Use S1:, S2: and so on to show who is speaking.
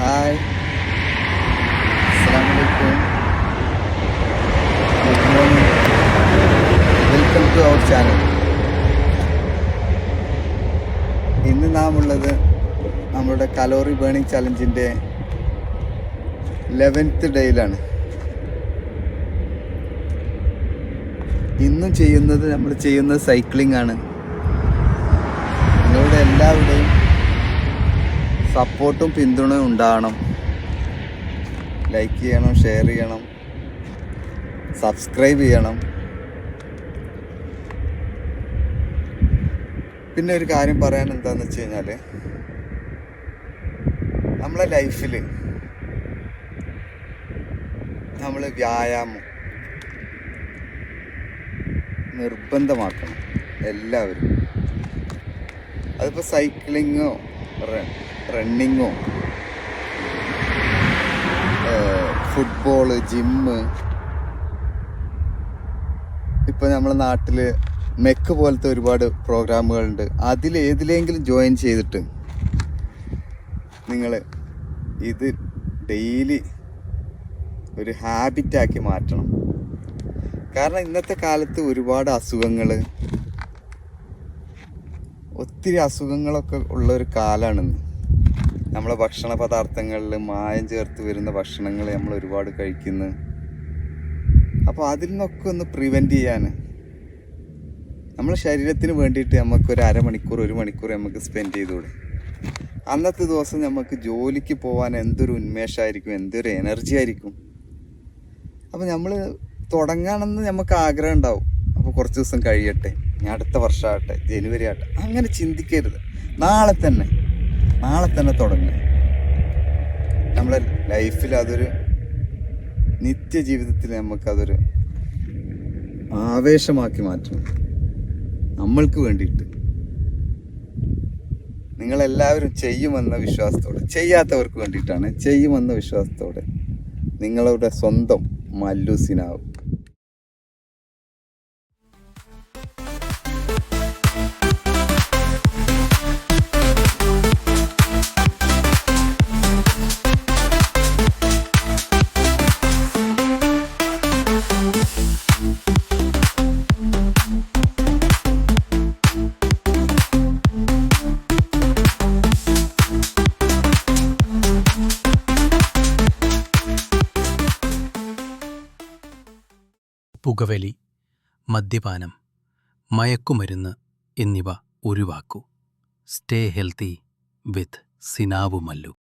S1: Hi, അസ്സലാമലൈക്കും, good morning, welcome to our channel. ഇന്ന് നാം ഉള്ളത് നമ്മുടെ കലോറി ബേണിംഗ് ചലഞ്ചിൻ്റെ 11th ഡേയിലാണ്. ഇന്നും നമ്മൾ ചെയ്യുന്നത് സൈക്ലിംഗ് ആണ്. നിങ്ങളുടെ എല്ലാവരുടെയും സപ്പോർട്ടും പിന്തുണയും ഉണ്ടാകണം. ലൈക്ക് ചെയ്യണം, ഷെയർ ചെയ്യണം, സബ്സ്ക്രൈബ് ചെയ്യണം. പിന്നെ ഒരു കാര്യം പറയാൻ എന്താണെന്ന് വെച്ച് കഴിഞ്ഞാൽ, നമ്മളെ ലൈഫിൽ നമ്മൾ വ്യായാമം നിർബന്ധമാക്കണം എല്ലാവരും. അതിപ്പോൾ സൈക്ലിങ്ങോ റണ്ണിങ്ങോ ഫുട്ബോള്, ജിമ്മ്, ഇപ്പോൾ നമ്മളെ നാട്ടിൽ മെക്ക് പോലത്തെ ഒരുപാട് പ്രോഗ്രാമുകളുണ്ട്. അതിലേതിലെങ്കിലും ജോയിൻ ചെയ്തിട്ട് നിങ്ങൾ ഇത് ഡെയിലി ഒരു ഹാബിറ്റാക്കി മാറ്റണം. കാരണം ഇന്നത്തെ കാലത്ത് ഒരുപാട് ഒത്തിരി അസുഖങ്ങളൊക്കെ ഉള്ള ഒരു കാലമാണിന്ന്. നമ്മളെ ഭക്ഷണ പദാർത്ഥങ്ങളിൽ മായം ചേർത്ത് വരുന്ന ഭക്ഷണങ്ങൾ നമ്മൾ ഒരുപാട് കഴിക്കുന്നു. അപ്പോൾ അതിൽ നിന്നൊക്കെ ഒന്ന് പ്രിവെൻറ്റ് ചെയ്യാൻ നമ്മളെ ശരീരത്തിന് വേണ്ടിയിട്ട് നമുക്കൊരു അരമണിക്കൂർ 1 മണിക്കൂർ നമുക്ക് സ്പെൻഡ് ചെയ്തുകൂടെ? അന്നത്തെ ദിവസം നമുക്ക് ജോലിക്ക് പോകാൻ എന്തൊരു ഉന്മേഷമായിരിക്കും, എന്തൊരു എനർജി ആയിരിക്കും. അപ്പോൾ നമ്മൾ തുടങ്ങണമെന്ന് നമുക്ക് ആഗ്രഹം ഉണ്ടാവും. അപ്പോൾ കുറച്ച് ദിവസം കഴിയട്ടെ, ഞാൻ അടുത്ത വർഷമാകട്ടെ, ജനുവരി ആകട്ടെ, അങ്ങനെ ചിന്തിക്കരുത്. നാളെ തന്നെ തുടങ്ങുക. നമ്മളെ ലൈഫിൽ അതൊരു നിത്യജീവിതത്തിൽ നമുക്കതൊരു ആവേശമാക്കി മാറ്റണം. നമ്മൾക്ക് വേണ്ടിയിട്ട് നിങ്ങളെല്ലാവരും ചെയ്യുമെന്ന വിശ്വാസത്തോടെ, ചെയ്യാത്തവർക്ക് വേണ്ടിയിട്ടാണ്, ചെയ്യുമെന്ന വിശ്വാസത്തോടെ നിങ്ങളുടെ സ്വന്തം മല്ലു സിനാവ്.
S2: പുകവലി, മദ്യപാനം, മയക്കുമരുന്ന് എന്നിവ ഒഴിവാക്കൂ. സ്റ്റേ ഹെൽത്തി വിത്ത് സിനാവു മല്ലു.